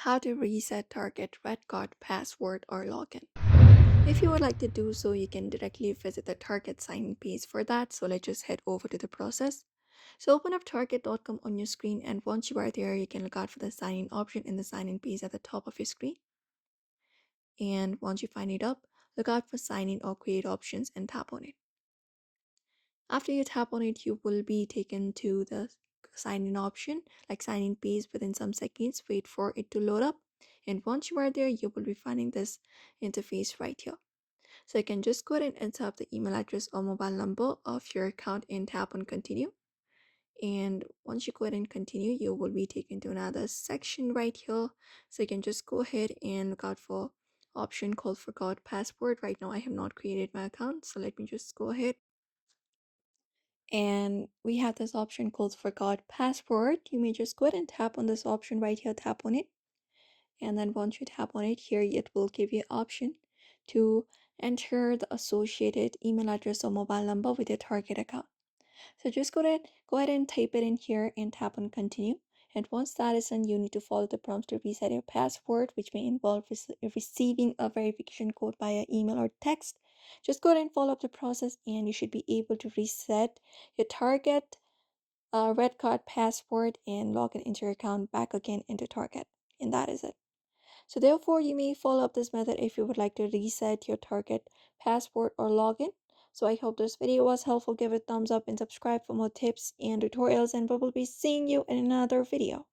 how to reset target REDcard password or login. If you would like to do so, you can directly visit the target sign-in page for that. So let's just head over to the process. So open up target.com on your screen, and once you are there, you can look out for the sign-in option in the sign-in page at the top of your screen. And once you find it up, look out for sign in or create options and tap on it. After you tap on it, you will be taken to the sign in option, like sign in page. Within some seconds, wait for it to load up. And once you are there, you will be finding this interface right here. So you can just go ahead and enter up the email address or mobile number of your account and tap on continue. And once you go ahead and continue, you will be taken to another section right here. So you can just go ahead and look out for option called forgot password. Right now I have not created my account, so let me just go ahead. And we have this option called forgot password. You may just go ahead and tap on this option right here, tap on it. And then once you tap on it here, it will give you option to enter the associated email address or mobile number with your target account. So just go ahead and type it in here and tap on continue. And once that is done, you need to follow the prompts to reset your password, which may involve receiving a verification code via email or text. Just go ahead and follow up the process, and you should be able to reset your target REDcard password and log in into your account back again into Target. And that is it. So therefore, you may follow up this method if you would like to reset your target password or login. So I hope this video was helpful. Give it a thumbs up and subscribe for more tips and tutorials, and we will be seeing you in another video.